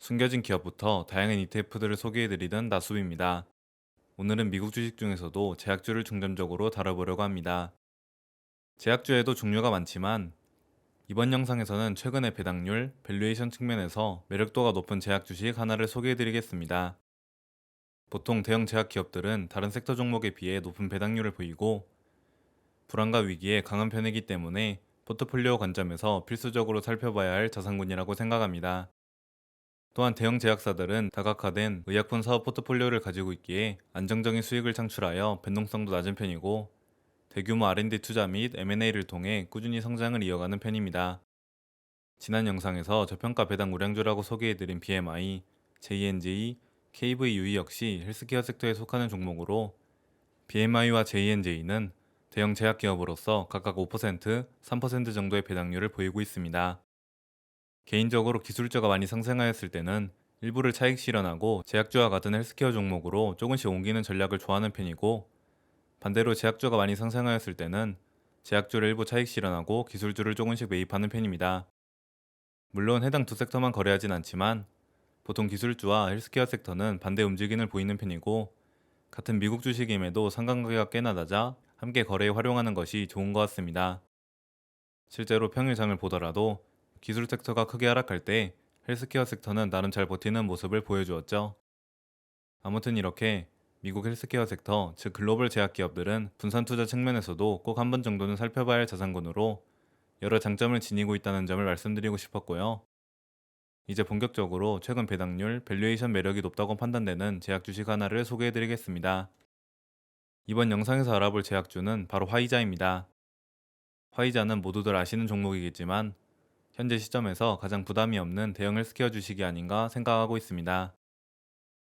숨겨진 기업부터 다양한 ETF들을 소개해드리던 나수입니다. 오늘은 미국 주식 중에서도 제약주를 중점적으로 다뤄보려고 합니다. 제약주에도 종류가 많지만 이번 영상에서는 최근의 배당률, 밸류에이션 측면에서 매력도가 높은 제약 주식 하나를 소개해드리겠습니다. 보통 대형 제약 기업들은 다른 섹터 종목에 비해 높은 배당률을 보이고 불안과 위기에 강한 편이기 때문에 포트폴리오 관점에서 필수적으로 살펴봐야 할 자산군이라고 생각합니다. 또한 대형 제약사들은 다각화된 의약품 사업 포트폴리오를 가지고 있기에 안정적인 수익을 창출하여 변동성도 낮은 편이고 대규모 R&D 투자 및 M&A를 통해 꾸준히 성장을 이어가는 편입니다. 지난 영상에서 저평가 배당 우량주라고 소개해드린 BMI, JNJ, KVUE 역시 헬스케어 섹터에 속하는 종목으로 BMI와 JNJ는 대형 제약기업으로서 각각 5%, 3% 정도의 배당률을 보이고 있습니다. 개인적으로 기술주가 많이 상승하였을 때는 일부를 차익 실현하고 제약주와 같은 헬스케어 종목으로 조금씩 옮기는 전략을 좋아하는 편이고 반대로 제약주가 많이 상승하였을 때는 제약주를 일부 차익 실현하고 기술주를 조금씩 매입하는 편입니다. 물론 해당 두 섹터만 거래하진 않지만 보통 기술주와 헬스케어 섹터는 반대 움직임을 보이는 편이고 같은 미국 주식임에도 상관관계가 꽤나 낮아 함께 거래에 활용하는 것이 좋은 것 같습니다. 실제로 평일장을 보더라도 기술 섹터가 크게 하락할 때 헬스케어 섹터는 나름 잘 버티는 모습을 보여주었죠. 아무튼 이렇게 미국 헬스케어 섹터, 즉 글로벌 제약 기업들은 분산 투자 측면에서도 꼭 한 번 정도는 살펴봐야 할 자산군으로 여러 장점을 지니고 있다는 점을 말씀드리고 싶었고요. 이제 본격적으로 최근 배당률, 밸류에이션 매력이 높다고 판단되는 제약 주식 하나를 소개해드리겠습니다. 이번 영상에서 알아볼 제약주는 바로 화이자입니다. 화이자는 모두들 아시는 종목이겠지만 현재 시점에서 가장 부담이 없는 대형 헬스케어 주식이 아닌가 생각하고 있습니다.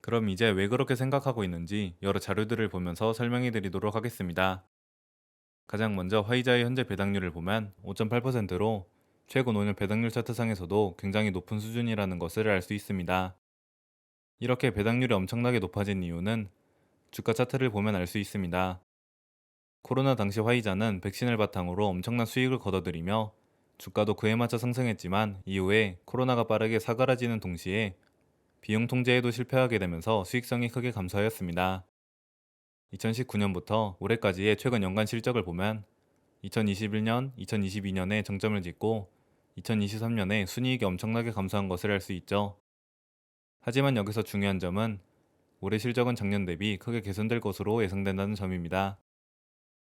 그럼 이제 왜 그렇게 생각하고 있는지 여러 자료들을 보면서 설명해 드리도록 하겠습니다. 가장 먼저 화이자의 현재 배당률을 보면 5.8%로 최근 5년 배당률 차트상에서도 굉장히 높은 수준이라는 것을 알 수 있습니다. 이렇게 배당률이 엄청나게 높아진 이유는 주가 차트를 보면 알 수 있습니다. 코로나 당시 화이자는 백신을 바탕으로 엄청난 수익을 거둬들이며 주가도 그에 맞춰 상승했지만 이후에 코로나가 빠르게 사그라지는 동시에 비용 통제에도 실패하게 되면서 수익성이 크게 감소하였습니다. 2019년부터 올해까지의 최근 연간 실적을 보면 2021년, 2022년에 정점을 찍고 2023년에 순이익이 엄청나게 감소한 것을 알 수 있죠. 하지만 여기서 중요한 점은 올해 실적은 작년 대비 크게 개선될 것으로 예상된다는 점입니다.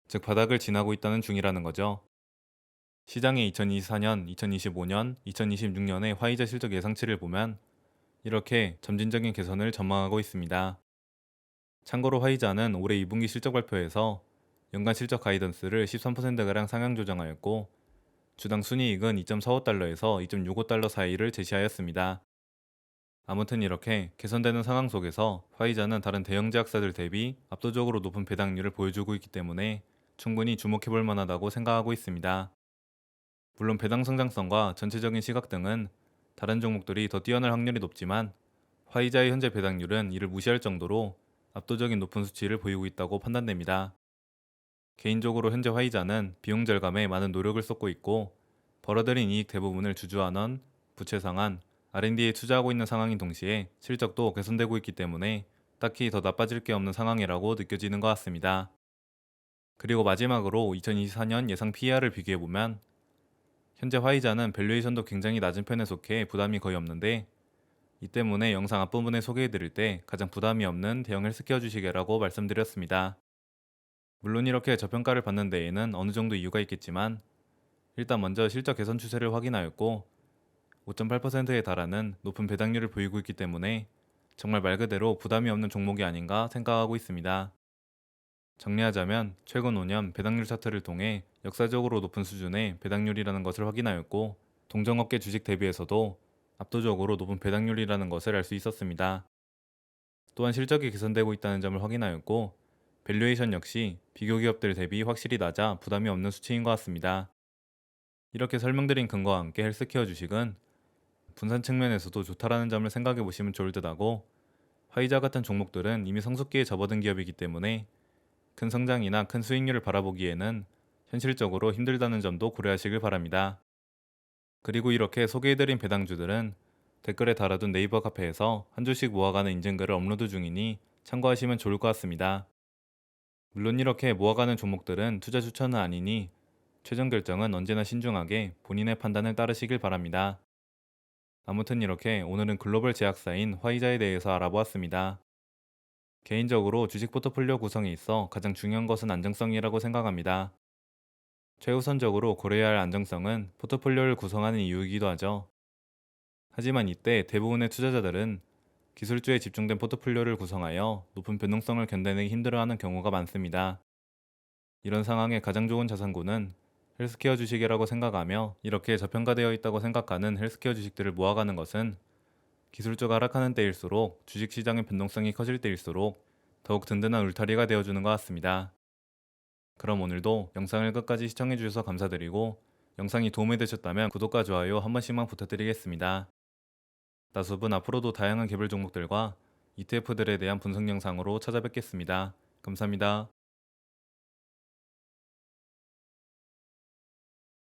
즉 바닥을 지나고 있다는 중이라는 거죠. 시장의 2024년, 2025년, 2026년의 화이자 실적 예상치를 보면 이렇게 점진적인 개선을 전망하고 있습니다. 참고로 화이자는 올해 2분기 실적 발표에서 연간 실적 가이던스를 13%가량 상향 조정하였고 주당 순이익은 2.45달러에서 2.65달러 사이를 제시하였습니다. 아무튼 이렇게 개선되는 상황 속에서 화이자는 다른 대형 제약사들 대비 압도적으로 높은 배당률을 보여주고 있기 때문에 충분히 주목해볼 만하다고 생각하고 있습니다. 물론 배당 성장성과 전체적인 시각 등은 다른 종목들이 더 뛰어날 확률이 높지만 화이자의 현재 배당률은 이를 무시할 정도로 압도적인 높은 수치를 보이고 있다고 판단됩니다. 개인적으로 현재 화이자는 비용 절감에 많은 노력을 쏟고 있고 벌어들인 이익 대부분을 주주환원, 부채 상환, R&D에 투자하고 있는 상황인 동시에 실적도 개선되고 있기 때문에 딱히 더 나빠질 게 없는 상황이라고 느껴지는 것 같습니다. 그리고 마지막으로 2024년 예상 PER을 비교해보면 현재 화이자는 밸류에이션도 굉장히 낮은 편에 속해 부담이 거의 없는데 이 때문에 영상 앞부분에 소개해드릴 때 가장 부담이 없는 대형 헬스케어 주식이라고 말씀드렸습니다. 물론 이렇게 저평가를 받는 데에는 어느 정도 이유가 있겠지만 일단 먼저 실적 개선 추세를 확인하였고 5.8%에 달하는 높은 배당률을 보이고 있기 때문에 정말 말 그대로 부담이 없는 종목이 아닌가 생각하고 있습니다. 정리하자면 최근 5년 배당률 차트를 통해 역사적으로 높은 수준의 배당률이라는 것을 확인하였고 동종업계 주식 대비해서도 압도적으로 높은 배당률이라는 것을 알 수 있었습니다. 또한 실적이 개선되고 있다는 점을 확인하였고 밸류에이션 역시 비교 기업들 대비 확실히 낮아 부담이 없는 수치인 것 같습니다. 이렇게 설명드린 근거와 함께 헬스케어 주식은 분산 측면에서도 좋다라는 점을 생각해 보시면 좋을 듯 하고 화이자 같은 종목들은 이미 성숙기에 접어든 기업이기 때문에 큰 성장이나 큰 수익률을 바라보기에는 현실적으로 힘들다는 점도 고려하시길 바랍니다. 그리고 이렇게 소개해드린 배당주들은 댓글에 달아둔 네이버 카페에서 한 주씩 모아가는 인증글을 업로드 중이니 참고하시면 좋을 것 같습니다. 물론 이렇게 모아가는 종목들은 투자 추천은 아니니 최종 결정은 언제나 신중하게 본인의 판단을 따르시길 바랍니다. 아무튼 이렇게 오늘은 글로벌 제약사인 화이자에 대해서 알아보았습니다. 개인적으로 주식 포트폴리오 구성에 있어 가장 중요한 것은 안정성이라고 생각합니다. 최우선적으로 고려해야 할 안정성은 포트폴리오를 구성하는 이유이기도 하죠. 하지만 이때 대부분의 투자자들은 기술주에 집중된 포트폴리오를 구성하여 높은 변동성을 견뎌내기 힘들어하는 경우가 많습니다. 이런 상황에 가장 좋은 자산군은 헬스케어 주식이라고 생각하며 이렇게 저평가되어 있다고 생각하는 헬스케어 주식들을 모아가는 것은 기술주가 하락하는 때일수록 주식시장의 변동성이 커질 때일수록 더욱 든든한 울타리가 되어주는 것 같습니다. 그럼 오늘도 영상을 끝까지 시청해주셔서 감사드리고 영상이 도움이 되셨다면 구독과 좋아요 한 번씩만 부탁드리겠습니다. 나숲은 앞으로도 다양한 개별 종목들과 ETF들에 대한 분석 영상으로 찾아뵙겠습니다. 감사합니다.